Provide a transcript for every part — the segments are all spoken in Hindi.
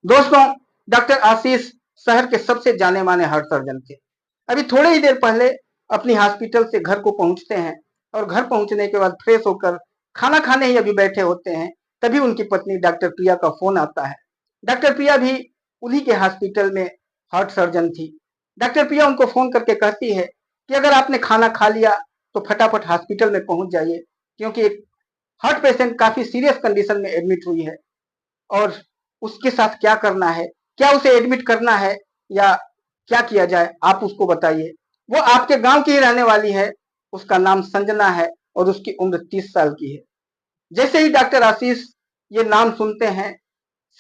दोस्तों, डॉक्टर आशीष शहर के सबसे जाने माने हार्ट सर्जन थे। अभी थोड़े ही देर पहले अपनी हॉस्पिटल से घर को पहुंचते हैं और घर पहुंचने के बाद फ्रेश होकर खाना खाने ही अभी बैठे होते हैं, तभी उनकी पत्नी डॉक्टर प्रिया का फोन आता है। डॉक्टर प्रिया भी उन्हीं के हॉस्पिटल में हार्ट सर्जन थी। डॉक्टर प्रिया उनको फोन करके कहती है कि अगर आपने खाना खा लिया तो फटाफट हॉस्पिटल में पहुंच जाइए, क्योंकि एक हार्ट पेशेंट काफी सीरियस कंडीशन में एडमिट हुई है और उसके साथ क्या करना है, क्या उसे एडमिट करना है या क्या किया जाए, आप उसको बताइए। वो आपके गांव की ही रहने वाली है, उसका नाम संजना है और उसकी उम्र 30 साल की है। जैसे ही डॉक्टर आशीष ये नाम सुनते हैं,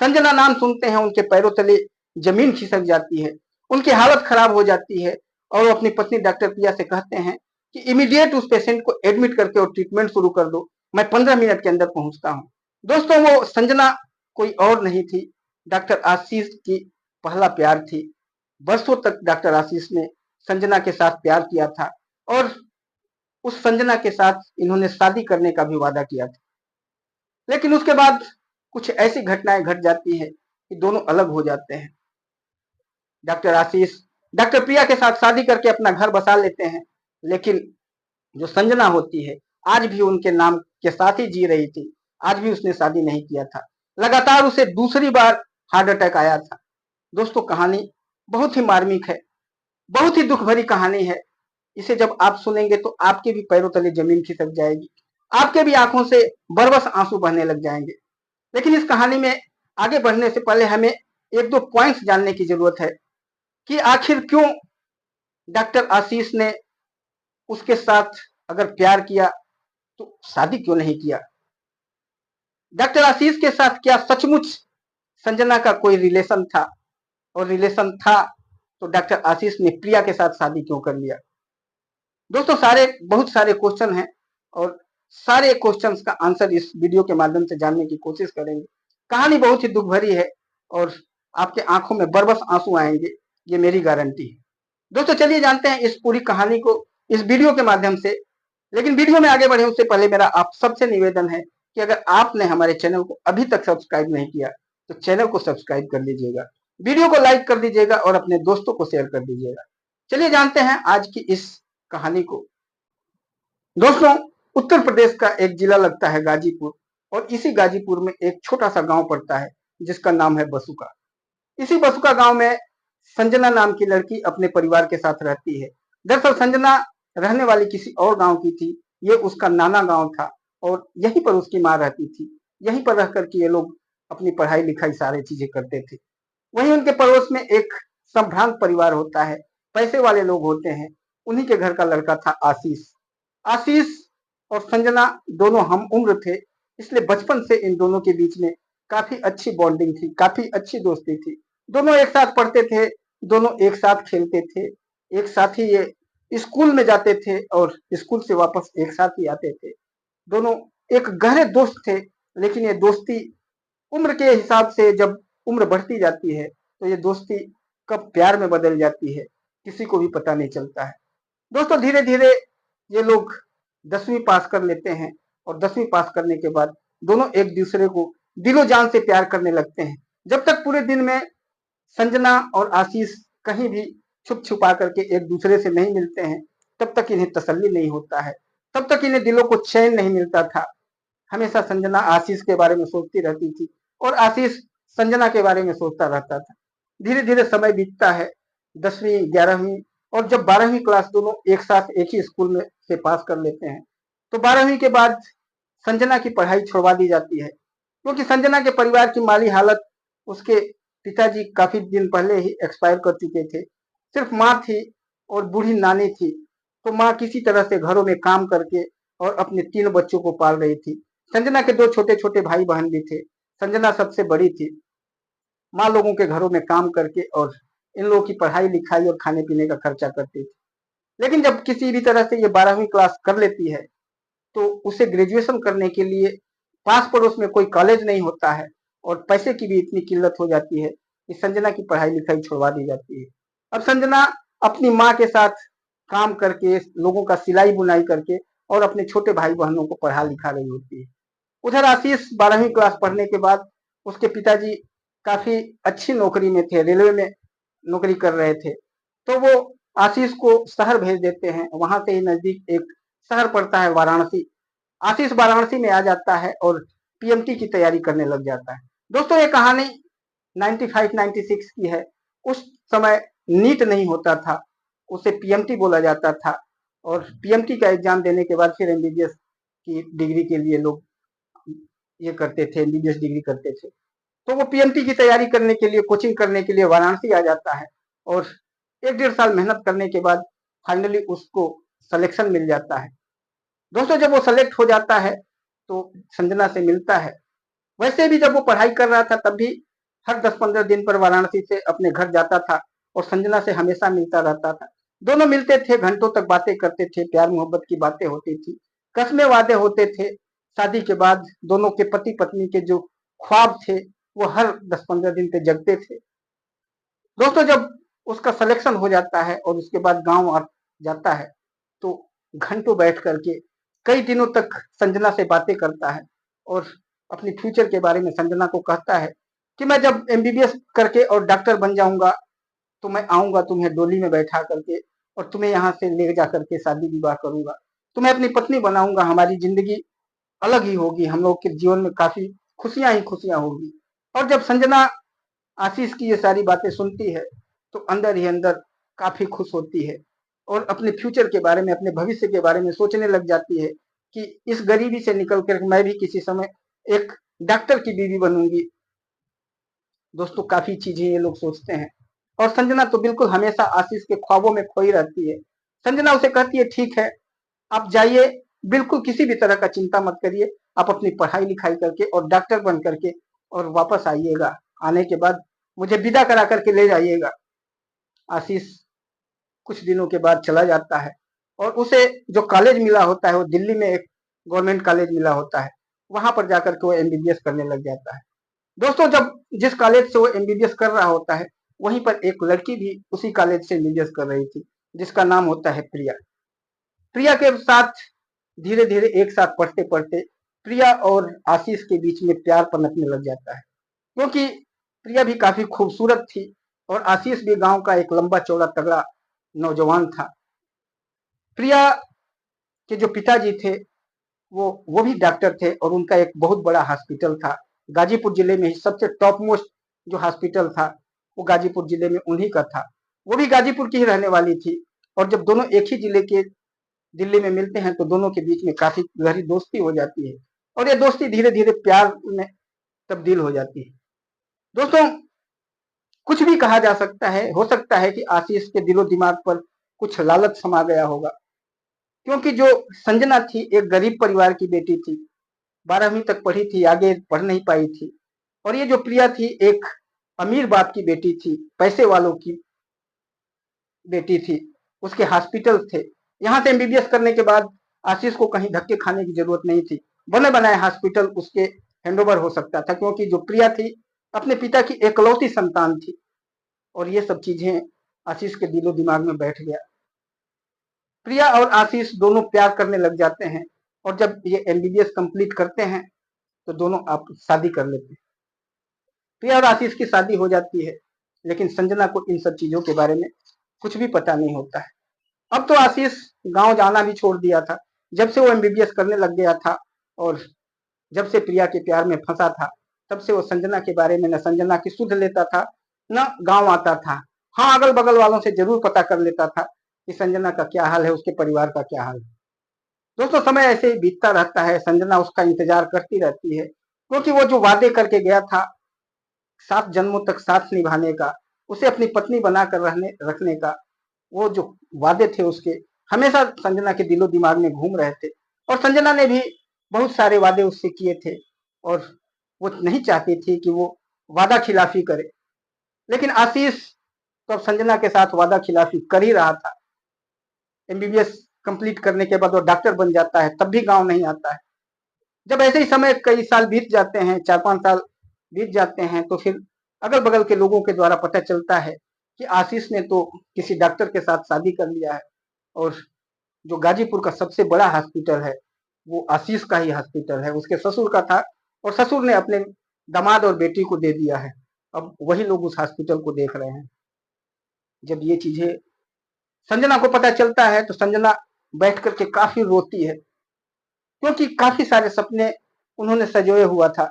संजना नाम सुनते हैं, उनके पैरों तले जमीन खिसक जाती है, उनकी हालत खराब हो जाती है और वो अपनी पत्नी डॉक्टर प्रिया से कहते हैं कि इमीडिएट उस पेशेंट को एडमिट करके और ट्रीटमेंट शुरू कर दो, मैं 15 मिनट के अंदर पहुंचता हूं। दोस्तों, वो संजना कोई और नहीं थी, डॉक्टर आशीष की पहला प्यार थी। वर्षों तक डॉक्टर आशीष ने संजना के साथ प्यार किया था और उस संजना के साथ इन्होंने शादी करने का भी वादा किया था। लेकिन उसके बाद कुछ ऐसी घटनाएं घट जाती है कि दोनों अलग हो जाते हैं। डॉक्टर आशीष डॉक्टर प्रिया के साथ शादी करके अपना घर बसा लेते हैं, लेकिन जो संजना होती है आज भी उनके नाम के साथ ही जी रही थी। आज भी उसने शादी नहीं किया था। लगातार उसे दूसरी बार हार्ट अटैक आया था। दोस्तों, कहानी बहुत ही मार्मिक है, बहुत ही दुख भरी कहानी है। इसे जब आप सुनेंगे तो आपके भी पैरों तले जमीन खिसक जाएगी, आपके भी आंखों से बरबस आंसू बहने लग जाएंगे। लेकिन इस कहानी में आगे बढ़ने से पहले हमें एक दो पॉइंट्स जानने की जरूरत है कि आखिर क्यों डॉक्टर आशीष ने उसके साथ अगर प्यार किया तो शादी क्यों नहीं किया। डॉक्टर आशीष के साथ क्या सचमुच संजना का कोई रिलेशन था, और रिलेशन था तो डॉक्टर आशीष ने प्रिया के साथ शादी क्यों कर लिया। दोस्तों, बहुत सारे क्वेश्चन हैं और सारे क्वेश्चंस का आंसर इस वीडियो के माध्यम से जानने की कोशिश करेंगे। कहानी बहुत ही दुख भरी है और आपके आंखों में बरबस आंसू आएंगे, ये मेरी गारंटी है। दोस्तों, चलिए जानते हैं इस पूरी कहानी को इस वीडियो के माध्यम से। लेकिन वीडियो में आगे बढ़े उससे पहले मेरा आप सबसे निवेदन है कि अगर आपने हमारे चैनल को अभी तक सब्सक्राइब नहीं किया तो चैनल को सब्सक्राइब कर लीजिएगा, वीडियो को लाइक कर दीजिएगा और अपने दोस्तों को शेयर कर दीजिएगा। चलिए जानते हैं आज की इस कहानी को। दोस्तों, उत्तर प्रदेश का एक जिला लगता है गाजीपुर, और इसी गाजीपुर में एक छोटा सा गांव पड़ता है जिसका नाम है बसुका। इसी बसुका गांव में संजना नाम की लड़की अपने परिवार के साथ रहती है। दरअसल संजना रहने वाली किसी और गांव की थी, ये उसका नाना गांव था और यहीं पर उसकी माँ रहती थी। यहीं पर रह करके ये लोग अपनी पढ़ाई लिखाई सारी चीजें करते थे। वहीं उनके पड़ोस में एक संभ्रांत परिवार होता है, पैसे वाले लोग होते हैं। उन्हीं के घर का लड़का था आशीष। आशीष और संजना दोनों हम उम्र थे, इसलिए बचपन से इन दोनों के बीच में काफी अच्छी बॉन्डिंग थी, काफी अच्छी दोस्ती थी। दोनों एक साथ पढ़ते थे, दोनों एक साथ खेलते थे, एक साथ ही ये स्कूल में जाते थे और स्कूल से वापस एक साथ ही आते थे। दोनों एक गहरे दोस्त थे। लेकिन ये दोस्ती उम्र के हिसाब से जब उम्र बढ़ती जाती है तो ये दोस्ती कब प्यार में बदल जाती है किसी को भी पता नहीं चलता है। दोस्तों, धीरे धीरे ये लोग 10वीं पास कर लेते हैं और 10वीं पास करने के बाद दोनों एक दूसरे को दिलो जान से प्यार करने लगते हैं। जब तक पूरे दिन में संजना और आशीष कहीं भी छुप छुपा करके एक दूसरे से नहीं मिलते हैं, तब तक इन्हें तसल्ली नहीं होता है, तब तक इन्हें दिलों को चैन नहीं मिलता था। हमेशा संजना आशीष के बारे में सोचती रहती थी और आशीष संजना के बारे में सोचता रहता था। धीरे धीरे समय बीतता है, 10वीं 11वीं और जब 12वीं क्लास दोनों एक साथ एक ही स्कूल में से पास कर लेते हैं तो 12वीं के बाद संजना की पढ़ाई छुड़वा दी जाती है, क्योंकि संजना के परिवार की माली हालत, उसके पिताजी काफी दिन पहले ही एक्सपायर कर चुके थे। सिर्फ माँ थी और बूढ़ी नानी थी। तो माँ किसी तरह से घरों में काम करके और अपने 3 बच्चों को पाल रही थी। संजना के 2 छोटे छोटे भाई बहन भी थे। संजना सबसे बड़ी थी। माँ लोगों के घरों में काम करके और इन लोगों की पढ़ाई लिखाई और खाने पीने का खर्चा करती थी। लेकिन जब किसी भी तरह से ये 12वीं क्लास कर लेती है तो उसे ग्रेजुएशन करने के लिए पास पड़ोस में कोई कॉलेज नहीं होता है और पैसे की भी इतनी किल्लत हो जाती है कि संजना की पढ़ाई लिखाई छुड़वा दी जाती है। अब संजना अपनी माँ के साथ काम करके, लोगों का सिलाई बुनाई करके और अपने छोटे भाई बहनों को पढ़ा लिखा रही होती है। उधर आशीष 12वीं क्लास पढ़ने के बाद उसके पिताजी काफी अच्छी नौकरी में थे, रेलवे में नौकरी कर रहे थे। तो वो आशीष को शहर भेज देते हैं। वहां से ही नजदीक एक शहर पड़ता है वाराणसी। आशीष वाराणसी में आ जाता है और पीएमटी की तैयारी करने लग जाता है। दोस्तों ये कहानी 95-96 की है। उस समय नीट नहीं होता था, उसे पीएमटी बोला जाता था। और पीएमटी का एग्जाम देने के बाद फिर एमबीबीएस की डिग्री के लिए लोग ये करते थे, एमबीबीएस डिग्री करते थे। तो वो पीएमटी की तैयारी करने के लिए, कोचिंग करने के लिए वाराणसी आ जाता है और 1-1.5 साल मेहनत करने के बाद फाइनली उसको सिलेक्शन मिल जाता है। दोस्तों जब वो सेलेक्ट हो जाता है तो संजना से मिलता है। वैसे भी जब वो पढ़ाई कर रहा था तब भी हर 10-15 दिन पर वाराणसी से अपने घर जाता था और संजना से हमेशा मिलता रहता था। दोनों मिलते थे, घंटों तक बातें करते थे, प्यार मोहब्बत की बातें होती थी, कस्में वादे होते थे। शादी के बाद दोनों के पति पत्नी के जो ख्वाब थे वो हर 10-15 दिन पे जगते थे। दोस्तों जब उसका सिलेक्शन हो जाता है और उसके बाद गांव आ जाता है तो घंटों बैठ करके कई दिनों तक संजना से बातें करता है और अपनी फ्यूचर के बारे में संजना को कहता है कि मैं जब एमबीबीएस करके और डॉक्टर बन जाऊंगा तो मैं आऊंगा तुम्हें डोली में बैठा करके और तुम्हें यहाँ से ले जा करके शादी विवाह करूंगा, तुम्हें अपनी पत्नी बनाऊंगा, हमारी जिंदगी अलग ही होगी, हम लोग के जीवन में काफी खुशियां ही खुशियां होगी। और जब संजना आशीष की ये सारी बातें सुनती है तो अंदर ही अंदर काफी खुश होती है और अपने फ्यूचर के बारे में, अपने भविष्य के बारे में सोचने लग जाती है कि इस गरीबी से निकल कर मैं भी किसी समय एक डॉक्टर की बीवी बनूंगी। दोस्तों काफी चीजें ये लोग सोचते हैं और संजना तो बिल्कुल हमेशा आशीष के ख्वाबों में खोई रहती है। संजना उसे कहती है ठीक है आप जाइए, बिल्कुल किसी भी तरह का चिंता मत करिए, आप अपनी पढ़ाई लिखाई करके और डॉक्टर बन करके और वापस आइएगा, आने के बाद मुझे विदा करा करके ले जाइएगा। आशीष कुछ दिनों के बाद चला जाता है और उसे जो कॉलेज मिला होता है वो दिल्ली में एक गवर्नमेंट कॉलेज मिला होता है, वहां पर जाकर के वो एमबीबीएस करने लग जाता है। दोस्तों जब जिस कॉलेज से वो एमबीबीएस कर रहा होता है वहीं पर एक लड़की भी उसी कॉलेज से एमबीबीएस कर रही थी जिसका नाम होता है प्रिया। प्रिया के साथ धीरे धीरे एक साथ पढ़ते पढ़ते प्रिया और आशीष के बीच में प्यार पनपने लग जाता है क्योंकि प्रिया भी काफी खूबसूरत थी और आशीष भी गांव का एक लंबा चौड़ा तगड़ा नौजवान था। प्रिया के जो पिताजी थे वो भी डॉक्टर थे और उनका एक बहुत बड़ा हॉस्पिटल था गाजीपुर जिले में ही, सबसे टॉप मोस्ट जो हॉस्पिटल था वो गाजीपुर जिले में उन्हीं का था। वो भी गाजीपुर की ही रहने वाली थी और जब दोनों एक ही जिले के दिल्ली में मिलते हैं तो दोनों के बीच में काफी गहरी दोस्ती हो जाती है और ये दोस्ती धीरे धीरे प्यार में तब्दील हो जाती है। दोस्तों कुछ भी कहा जा सकता है, हो सकता है कि आशीष के दिलो दिमाग पर कुछ लालच समा गया होगा क्योंकि जो संजना थी एक गरीब परिवार की बेटी थी, 12वीं तक पढ़ी थी, आगे पढ़ नहीं पाई थी। और ये जो प्रिया थी एक अमीर बाप की बेटी थी, पैसे वालों की बेटी थी, उसके हॉस्पिटल थे। यहाँ से एमबीबीएस करने के बाद आशीष को कहीं धक्के खाने की जरूरत नहीं थी, बने बनाए हॉस्पिटल उसके हैंडओवर हो सकता था क्योंकि जो प्रिया थी अपने पिता की एकलौती संतान थी। और ये सब चीजें आशीष के दिलो दिमाग में बैठ गया। प्रिया और आशीष दोनों प्यार करने लग जाते हैं और जब ये एमबीबीएस कंप्लीट करते हैं तो दोनों आप शादी कर लेते हैं। प्रिया और आशीष की शादी हो जाती है लेकिन संजना को इन सब चीजों के बारे में कुछ भी पता नहीं होता है। अब तो आशीष गांव जाना भी छोड़ दिया था जब से वो एमबीबीएस करने लग गया था और जब से प्रिया के प्यार में फंसा था तब से वो संजना के बारे में न संजना की सुध लेता था न गांव आता था। हाँ अगल बगल वालों से जरूर पता कर लेता था कि संजना का क्या हाल है, उसके परिवार का क्या हाल है। दोस्तों समय ऐसे ही बीतता रहता है, संजना उसका इंतजार करती रहती है क्योंकि वो जो वादे करके गया था 7 जन्मों तक साथ निभाने का, उसे अपनी पत्नी बनाकर रहने रखने का, वो जो वादे थे उसके हमेशा संजना के दिलो दिमाग में घूम रहे थे। और संजना ने भी बहुत सारे वादे उससे किए थे और वो नहीं चाहती थी कि वो वादा खिलाफी करे, लेकिन आशीष तो अब संजना के साथ वादा खिलाफी कर ही रहा था। एमबीबीएस कंप्लीट करने के बाद वो डॉक्टर बन जाता है तब भी गांव नहीं आता है। जब ऐसे ही समय कई साल बीत जाते हैं, 4-5 साल बीत जाते हैं तो फिर अगल बगल के लोगों के द्वारा पता चलता है कि आशीष ने तो किसी डॉक्टर के साथ शादी कर लिया है और जो गाजीपुर का सबसे बड़ा हॉस्पिटल है वो आशीष का ही हॉस्पिटल है, उसके ससुर का था और ससुर ने अपने दामाद और बेटी को दे दिया है। अब वही लोग उस हॉस्पिटल को देख रहे हैं। जब ये चीजें संजना को पता चलता है तो संजना बैठ करके काफी रोती है, क्योंकि काफी सारे सपने उन्होंने सजोए हुआ था,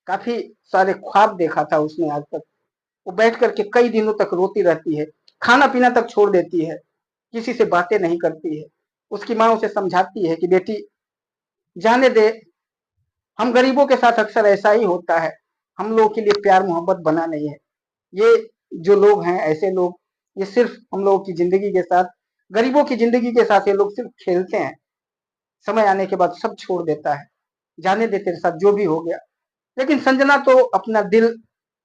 काफी सारे ख्वाब देखा था उसने आज तक। वो बैठ करके कई दिनों तक रोती रहती है, खाना पीना तक छोड़ देती है, किसी से बातें नहीं करती है। उसकी माँ उसे समझाती है कि बेटी जाने दे, हम गरीबों के साथ अक्सर ऐसा ही होता है, हम लोगों के लिए प्यार मोहब्बत बना नहीं है। ये जो लोग हैं ऐसे लोग, ये सिर्फ हम लोगों की जिंदगी के साथ, गरीबों की जिंदगी के साथ ये लोग सिर्फ खेलते हैं, समय आने के बाद सब छोड़ देता है, जाने दे तेरे साथ जो भी हो गया। लेकिन संजना तो अपना दिल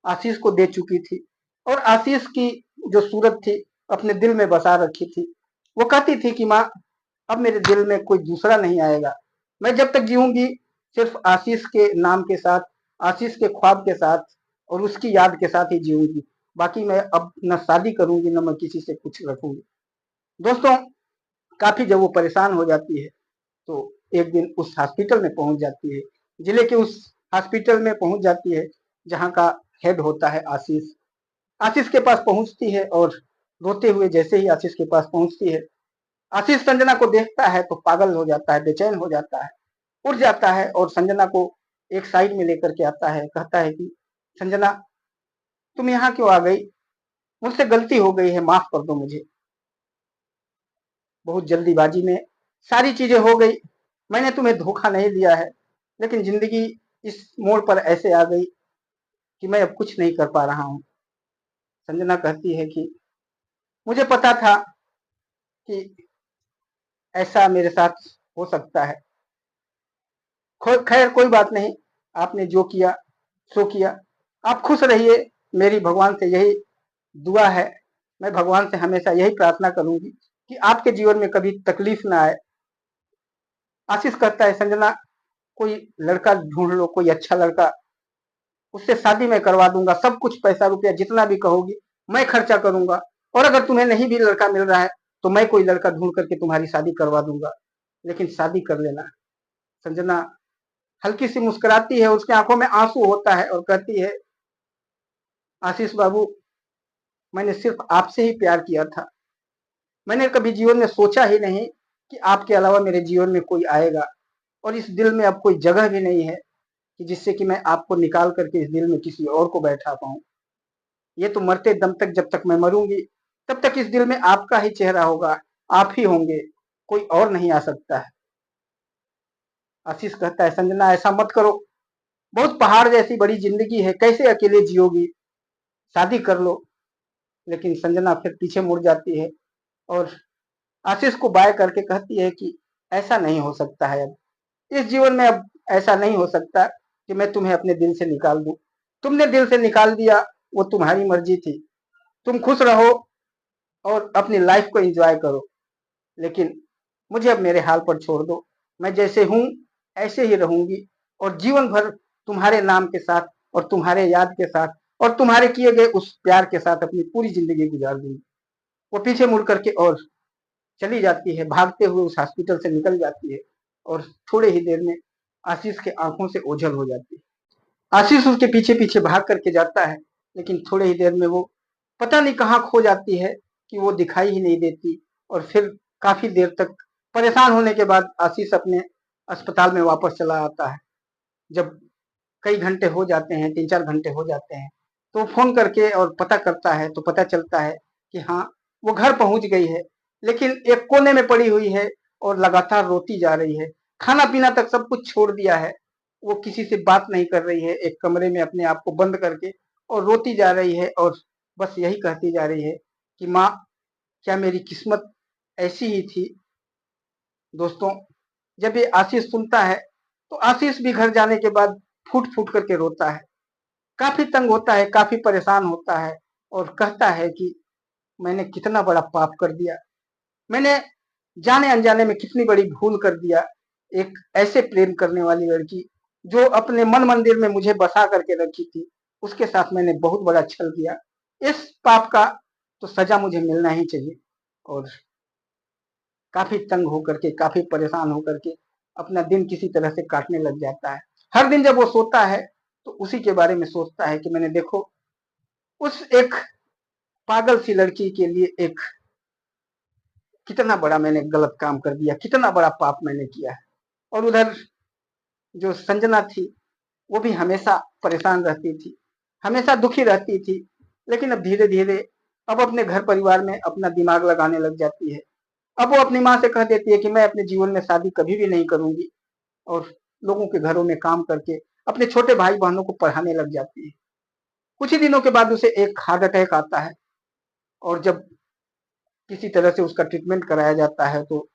आशीष को दे चुकी थी, और आशीष की जो सूरत थी अपने दिल में बसा रखी थी। वो कहती थी कि माँ अब मेरे दिल में कोई दूसरा नहीं आएगा, मैं जब तक जीऊंगी सिर्फ आशीष के नाम के साथ, आशीष के ख्वाब के साथ और उसकी याद के साथ ही जीऊंगी। बाकी मैं अब न शादी करूंगी न मैं किसी से कुछ रखूंगी। दोस्तों, काफी जब वो परेशान हो जाती है तो एक दिन उस हॉस्पिटल में पहुंच जाती है, जिले के उस हॉस्पिटल में पहुंच जाती है जहां का हेड होता है आशीष। आशीष के पास पहुंचती है और रोते हुए जैसे ही आशीष के पास पहुंचती है, आशीष संजना को देखता है तो पागल हो जाता है, बेचैन हो जाता है, उठ जाता है और संजना को एक साइड में लेकर के आता है, कहता है कि संजना तुम यहाँ क्यों आ गई, मुझसे गलती हो गई है, माफ कर दो मुझे, बहुत जल्दीबाजी में सारी चीजें हो गई, मैंने तुम्हें धोखा नहीं दिया है, लेकिन जिंदगी इस मोड़ पर ऐसे आ गई कि मैं अब कुछ नहीं कर पा रहा हूँ। संजना कहती है कि मुझे पता था कि ऐसा मेरे साथ हो सकता है, खैर कोई बात नहीं, आपने जो किया सो किया, आप खुश रहिए, मेरी भगवान से यही दुआ है, मैं भगवान से हमेशा यही प्रार्थना करूंगी कि आपके जीवन में कभी तकलीफ ना आए। आशीष कहता है संजना कोई लड़का ढूंढ लो, कोई अच्छा लड़का, उससे शादी मैं करवा दूंगा, सब कुछ पैसा रुपया जितना भी कहोगी मैं खर्चा करूंगा, और अगर तुम्हें नहीं भी लड़का मिल रहा है तो मैं कोई लड़का ढूंढ करके तुम्हारी शादी करवा दूंगा, लेकिन शादी कर लेना। संजना हल्की सी मुस्कुराती है, उसकी आंखों में आंसू होता है और कहती है आशीष बाबू मैंने सिर्फ आपसे ही प्यार किया था, मैंने कभी जीवन में सोचा ही नहीं कि आपके अलावा मेरे जीवन में कोई आएगा, और इस दिल में अब कोई जगह भी नहीं है कि जिससे कि मैं आपको निकाल करके इस दिल में किसी और को बैठा पाऊं। ये तो मरते दम तक, जब तक मैं मरूंगी तब तक इस दिल में आपका ही चेहरा होगा, आप ही होंगे, कोई और नहीं आ सकता है। आशीष कहता है संजना ऐसा मत करो, बहुत पहाड़ जैसी बड़ी जिंदगी है, कैसे अकेले जियोगी, शादी कर लो। लेकिन संजना फिर पीछे मुड़ जाती है और आशीष को बाय करके कहती है कि ऐसा नहीं हो सकता है, अब इस जीवन में अब ऐसा नहीं हो सकता कि मैं तुम्हें अपने दिल से निकाल दूं, तुमने दिल से निकाल दिया, वो तुम्हारी मर्जी थी, तुम खुश रहो और अपनी लाइफ को एंजॉय करो, लेकिन मुझे अब मेरे हाल पर छोड़ दो, मैं जैसे हूं ऐसे ही रहूंगी, और जीवन भर तुम्हारे नाम के साथ और तुम्हारे याद के साथ और तुम्हारे किए गए उस प्यार के साथ अपनी पूरी जिंदगी गुजार दूंगी। वो पीछे मुड़ करके और चली जाती है, भागते हुए उस हॉस्पिटल से निकल जाती है, और थोड़े ही देर में आशीष के आंखों से ओझल हो जाती है। आशीष उसके पीछे पीछे भाग करके जाता है, लेकिन थोड़े ही देर में वो पता नहीं कहाँ खो जाती है कि वो दिखाई ही नहीं देती, और फिर काफी देर तक परेशान होने के बाद आशीष अपने अस्पताल में वापस चला आता है। जब कई घंटे हो जाते हैं, 3-4 घंटे हो जाते हैं, तो फोन करके और पता करता है तो पता चलता है कि हाँ वो घर पहुंच गई है, लेकिन एक कोने में पड़ी हुई है और लगातार रोती जा रही है, खाना पीना तक सब कुछ छोड़ दिया है, वो किसी से बात नहीं कर रही है, एक कमरे में अपने आप को बंद करके और रोती जा रही है, और बस यही कहती जा रही है कि माँ क्या मेरी किस्मत ऐसी ही थी। दोस्तों, जब ये आशीष सुनता है तो आशीष भी घर जाने के बाद फूट फूट करके रोता है, काफी तंग होता है, काफी परेशान होता है, और कहता है कि मैंने कितना बड़ा पाप कर दिया, मैंने जाने अनजाने में कितनी बड़ी भूल कर दिया, एक ऐसे प्रेम करने वाली लड़की जो अपने मन मंदिर में मुझे बसा करके रखी थी, उसके साथ मैंने बहुत बड़ा छल किया, इस पाप का तो सजा मुझे मिलना ही चाहिए। और काफी तंग होकर के, काफी परेशान होकर के अपना दिन किसी तरह से काटने लग जाता है। हर दिन जब वो सोता है तो उसी के बारे में सोचता है कि मैंने देखो उस एक पागल सी लड़की के लिए एक कितना बड़ा मैंने गलत काम कर दिया, कितना बड़ा पाप मैंने किया है। और उधर जो संजना थी वो भी हमेशा परेशान रहती थी, हमेशा दुखी रहती थी। लेकिन अब धीरे धीरे अब अपने घर परिवार में अपना दिमाग लगाने लग जाती है। अब वो अपनी माँ से कह देती है कि मैं अपने जीवन में शादी कभी भी नहीं करूंगी, और लोगों के घरों में काम करके अपने छोटे भाई बहनों को पढ़ाने लग जाती है। कुछ ही दिनों के बाद उसे एक हार्ट अटैक आता है, और जब किसी तरह से उसका ट्रीटमेंट कराया जाता है तो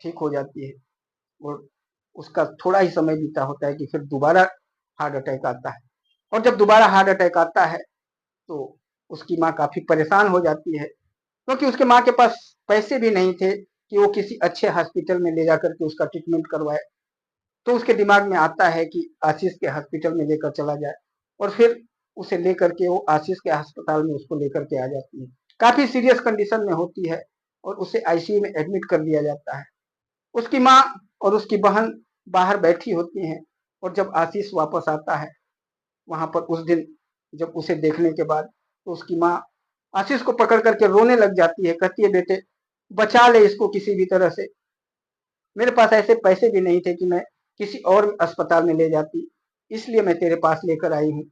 ठीक हो जाती है। और उसका थोड़ा ही समय बीता होता है कि फिर दोबारा हार्ट अटैक आता है। और जब दोबारा हार्ट अटैक आता है तो उसकी माँ काफी परेशान हो जाती है, क्योंकि उसके माँ के पास पैसे भी नहीं थे कि वो किसी अच्छे हॉस्पिटल में ले जाकर के उसका ट्रीटमेंट करवाए। तो उसके दिमाग में आता है कि आशीष के हॉस्पिटल में लेकर चला जाए, और फिर उसे लेकर के वो आशीष के अस्पताल में उसको लेकर के आ जाती है। काफी सीरियस कंडीशन में होती है और उसे आईसीयू में एडमिट कर दिया जाता है। उसकी माँ और उसकी बहन बाहर बैठी होती हैं, और जब आशीष वापस आता है वहां पर उस दिन, जब उसे देखने के बाद, तो उसकी माँ आशीष को पकड़ करके रोने लग जाती है। कहती है, बेटे बचा ले इसको किसी भी तरह से। मेरे पास ऐसे पैसे भी नहीं थे कि मैं किसी और अस्पताल में ले जाती, इसलिए मैं तेरे पास लेकर आई हूँ।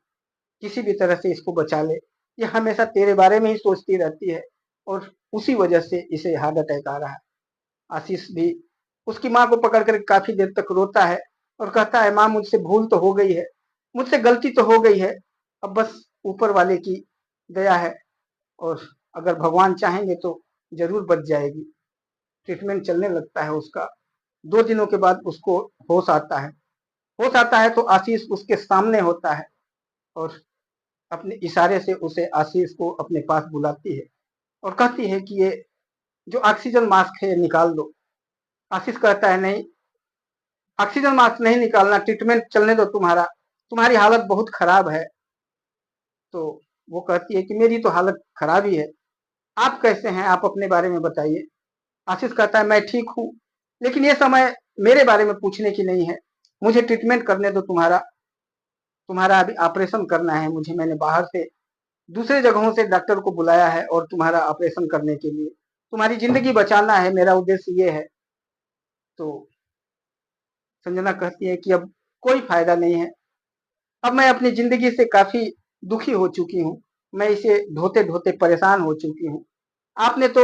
किसी भी तरह से इसको बचा ले, ये हमेशा तेरे बारे में ही सोचती रहती है, और उसी वजह से इसे हार्ट अटैक आ रहा है। आशीष भी उसकी माँ को पकड़ कर काफी देर तक रोता है और कहता है, माँ मुझसे भूल तो हो गई है, मुझसे गलती तो हो गई है, अब बस ऊपर वाले की दया है, और अगर भगवान चाहेंगे तो जरूर बच जाएगी। ट्रीटमेंट चलने लगता है उसका। 2 दिनों के बाद उसको होश आता है। होश आता है तो आशीष उसके सामने होता है, और अपने इशारे से उसे आशीष को अपने पास बुलाती है और कहती है कि ये जो ऑक्सीजन मास्क है ये निकाल दो। आशीष कहता है, नहीं, ऑक्सीजन मास्क नहीं निकालना, ट्रीटमेंट चलने दो, तुम्हारी हालत बहुत खराब है। तो वो कहती है कि मेरी तो हालत खराब ही है, आप कैसे हैं, आप अपने बारे में बताइए। आशीष कहता है, मैं ठीक हूँ, लेकिन ये समय मेरे बारे में पूछने की नहीं है, मुझे ट्रीटमेंट करने दो। तुम्हारा तुम्हारा अभी ऑपरेशन करना है मुझे, मैंने बाहर से दूसरे जगहों से डॉक्टर को बुलाया है और तुम्हारा ऑपरेशन करने के लिए, तुम्हारी जिंदगी बचाना है, मेरा उद्देश्य ये है। तो संजना कहती है कि अब कोई फायदा नहीं है, अब मैं अपनी जिंदगी से काफी दुखी हो चुकी हूँ, मैं इसे ढोते ढोते परेशान हो चुकी हूँ। आपने तो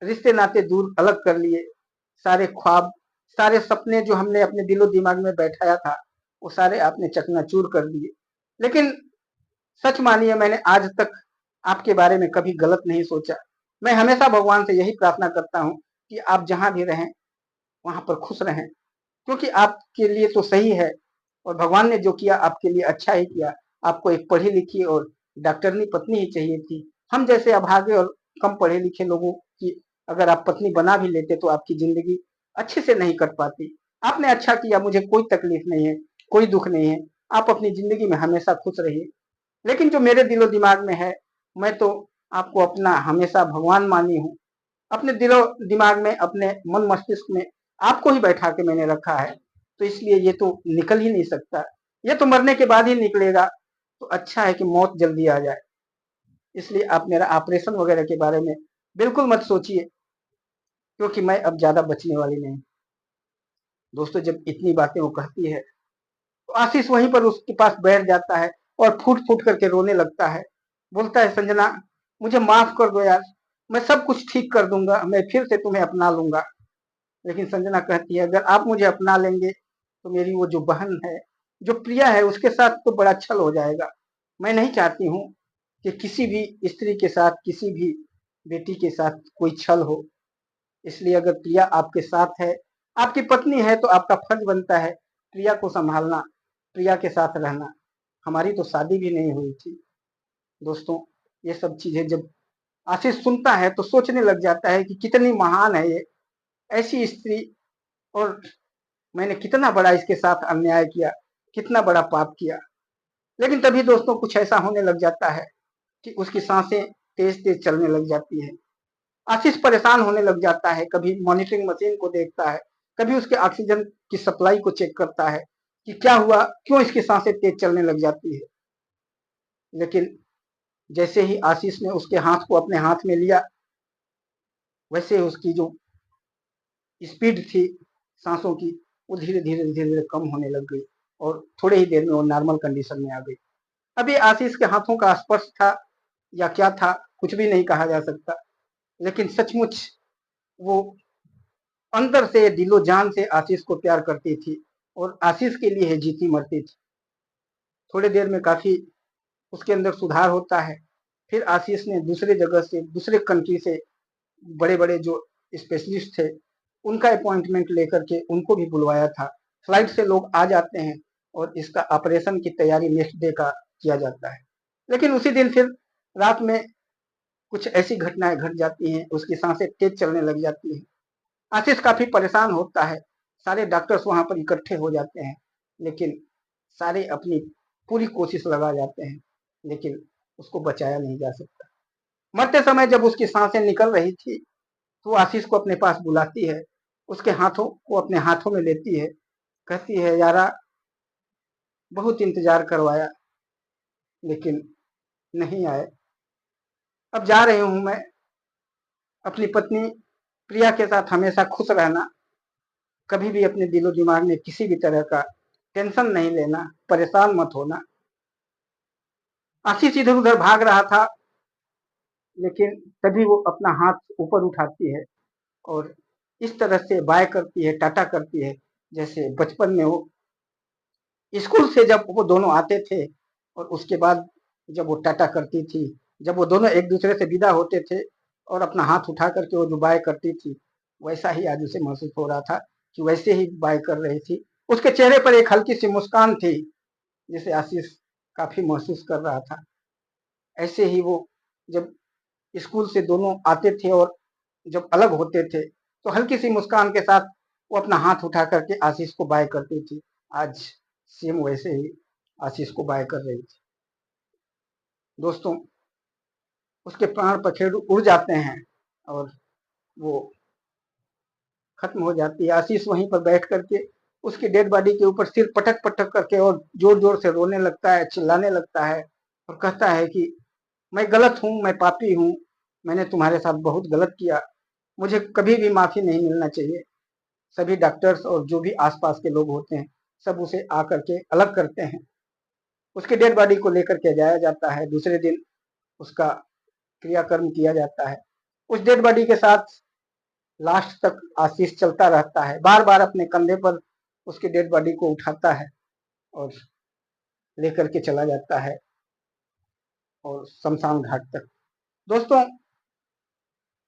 रिश्ते नाते दूर अलग कर लिए, सारे ख्वाब, सारे सपने जो हमने अपने दिलो दिमाग में बैठाया था वो सारे आपने चकनाचूर कर दिए। लेकिन सच मानिए, मैंने आज तक आपके बारे में कभी गलत नहीं सोचा। मैं हमेशा भगवान से यही प्रार्थना करता हूँ कि आप जहां भी रहें वहां पर खुश रहें, क्योंकि आपके लिए तो सही है, और भगवान ने जो किया आपके लिए अच्छा ही किया। आपको एक पढ़ी लिखी और डॉक्टरनी पत्नी ही चाहिए थी। हम जैसे अभागे और कम पढ़े लिखे लोगों की अगर आप पत्नी बना भी लेते तो आपकी जिंदगी अच्छे से नहीं कट पाती। आपने अच्छा किया, मुझे कोई तकलीफ नहीं है, कोई दुख नहीं है। आप अपनी जिंदगी में हमेशा खुश रहिए। लेकिन जो मेरे दिलो दिमाग में है, मैं तो आपको अपना हमेशा भगवान मानी हूँ। अपने दिलो दिमाग में, अपने मन मस्तिष्क में आपको ही बैठा के मैंने रखा है, तो इसलिए ये तो निकल ही नहीं सकता। ये तो मरने के बाद ही निकलेगा, तो अच्छा है कि मौत जल्दी आ जाए। इसलिए आप मेरा ऑपरेशन वगैरह के बारे में बिल्कुल मत सोचिए, क्योंकि मैं अब ज्यादा बचने वाली नहीं। दोस्तों, जब इतनी बातें वो कहती है तो आशीष वहीं पर उसके पास बैठ जाता है और फूट फूट करके रोने लगता है। बोलता है, संजना मुझे माफ कर दो यार, मैं सब कुछ ठीक कर दूंगा, मैं फिर से तुम्हें अपना लूंगा। लेकिन संजना कहती है, अगर आप मुझे अपना लेंगे तो मेरी वो जो बहन है, जो प्रिया है, उसके साथ तो बड़ा छल हो जाएगा। मैं नहीं चाहती हूँ कि किसी भी स्त्री के साथ, किसी भी बेटी के साथ कोई छल हो। इसलिए अगर प्रिया आपके साथ है, आपकी पत्नी है, तो आपका फर्ज बनता है प्रिया को संभालना, प्रिया के साथ रहना। हमारी तो शादी भी नहीं हुई थी। दोस्तों, ये सब चीजें जब आशीष सुनता है तो सोचने लग जाता है कि कितनी महान है ये ऐसी स्त्री, और मैंने कितना बड़ा इसके साथ अन्याय किया, कितना बड़ा पाप किया। लेकिन तभी दोस्तों कुछ ऐसा होने लग जाता है कि उसकी सांसें तेज तेज चलने लग जाती है। आशीष परेशान होने लग जाता है, कभी मॉनिटरिंग मशीन को देखता है, कभी उसके ऑक्सीजन की सप्लाई को चेक करता है कि क्या हुआ, क्यों इसकी सांसें तेज चलने लग जाती है। लेकिन जैसे ही आशीष ने उसके हाथ को अपने हाथ में लिया, वैसे उसकी जो स्पीड थी सांसों की, वो धीरे धीरे धीरे धीरे कम होने लग गई और थोड़े ही देर में वो नॉर्मल कंडीशन में आ गई। अभी आशीष के हाथों का स्पर्श था या क्या था, कुछ भी नहीं कहा जा सकता, लेकिन सचमुच वो अंदर से दिलो जान से आशीष को प्यार करती थी और आशीष के लिए जीती मरती थी। थोड़ी देर में काफी उसके अंदर सुधार होता है। फिर आशीष ने दूसरे जगह से, दूसरे कंट्री से बड़े बड़े जो स्पेशलिस्ट थे उनका अपॉइंटमेंट लेकर के उनको भी बुलवाया था। फ्लाइट से लोग आ जाते हैं और इसका ऑपरेशन की तैयारी नेक्स्ट डे का किया जाता है। लेकिन उसी दिन फिर रात में कुछ ऐसी घटनाएं घट जाती हैं, उसकी सांसें तेज चलने लग जाती हैं। आशीष काफी परेशान होता है। सारे डॉक्टर्स वहां पर इकट्ठे हो जाते हैं, लेकिन सारे अपनी पूरी कोशिश लगा जाते हैं, लेकिन उसको बचाया नहीं जा सकता। मरते समय जब उसकी सांसें निकल रही थी तो वो आशीष को अपने पास बुलाती है, उसके हाथों को अपने हाथों में लेती है, कहती है यारा, बहुत इंतजार करवाया लेकिन नहीं आए। अब जा रही हूं मैं, अपनी पत्नी प्रिया के साथ हमेशा खुश रहना, कभी भी अपने दिलो दिमाग में किसी भी तरह का टेंशन नहीं लेना, परेशान मत होना। आशीष इधर उधर भाग रहा था, लेकिन तभी वो अपना हाथ ऊपर उठाती है और इस तरह से बाय करती है, टाटा करती है, जैसे बचपन में वो स्कूल से जब वो दोनों आते थे और उसके बाद जब वो टाटा करती थी, जब वो दोनों एक दूसरे से विदा होते थे और अपना हाथ उठा करके वो जो बाय करती थी, वैसा ही आज उसे महसूस हो रहा था कि वैसे ही बाय कर रही थी। उसके चेहरे पर एक हल्की सी मुस्कान थी जिसे आशीष काफी महसूस कर रहा था। ऐसे ही वो जब स्कूल से दोनों आते थे और जब अलग होते थे तो हल्की सी मुस्कान के साथ वो अपना हाथ उठा करके आशीष को बाय करती थी। आज सेम वैसे ही आशीष को बाय कर रही थी। दोस्तों, उसके प्राण पखेरु उड़ जाते हैं और वो खत्म हो जाती है। आशीष वहीं पर बैठ करके उसकी डेड बॉडी के ऊपर सिर पटक पटक करके और जोर जोर से रोने लगता है, चिल्लाने लगता है और कहता है कि मैं गलत हूँ, मैं पापी हूँ, मैंने तुम्हारे साथ बहुत गलत किया, मुझे कभी भी माफी नहीं मिलना चाहिए। सभी डॉक्टर्स और जो भी आसपास के लोग होते हैं सब उसे आकर के अलग करते हैं। उसकी डेड बॉडी को लेकर के जाया जाता है। दूसरे दिन उसका क्रियाकर्म किया जाता है। उस डेड बॉडी के साथ लास्ट तक आशीष चलता रहता है, बार बार अपने कंधे पर उसकी डेड बॉडी को उठाता है और लेकर के चला जाता है और शमशान घाट तक। दोस्तों,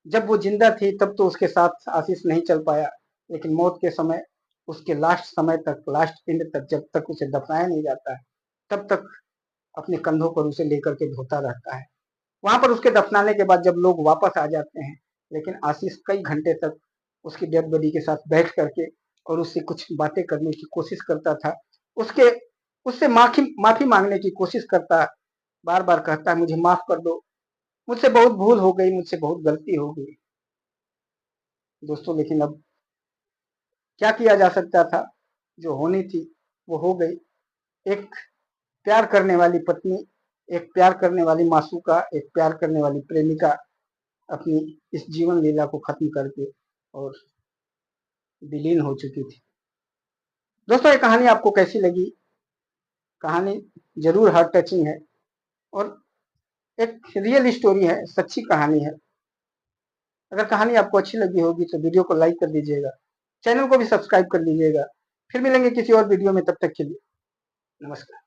जब वो जिंदा थी तब तो उसके साथ आशीष नहीं चल पाया, लेकिन मौत के समय, उसके लास्ट समय तक, लास्ट पिंड तक, जब तक उसे दफनाया नहीं जाता है तब तक अपने कंधों पर उसे लेकर के धोता रहता है। वहां पर उसके दफनाने के बाद जब लोग वापस आ जाते हैं, लेकिन आशीष कई घंटे तक उसकी डेड बॉडी के साथ बैठ करके और उससे कुछ बातें करने की कोशिश करता था। उसके उससे माफी माफी मांगने की कोशिश करता, बार बार कहता है मुझे माफ कर दो, मुझसे बहुत भूल हो गई, मुझसे बहुत गलती हो गई। दोस्तों, लेकिन अब क्या किया जा सकता था, जो होनी थी वो हो गई। एक प्यार करने वाली पत्नी, एक प्यार करने वाली मासूका, एक प्यार करने वाली प्रेमिका अपनी इस जीवन लीला को खत्म करके और विलीन हो चुकी थी। दोस्तों, ये कहानी आपको कैसी लगी? कहानी जरूर हार्ट टचिंग है और एक रियल स्टोरी है, सच्ची कहानी है। अगर कहानी आपको अच्छी लगी होगी तो वीडियो को लाइक कर दीजिएगा, चैनल को भी सब्सक्राइब कर लीजिएगा। फिर मिलेंगे किसी और वीडियो में, तब तक के लिए नमस्कार।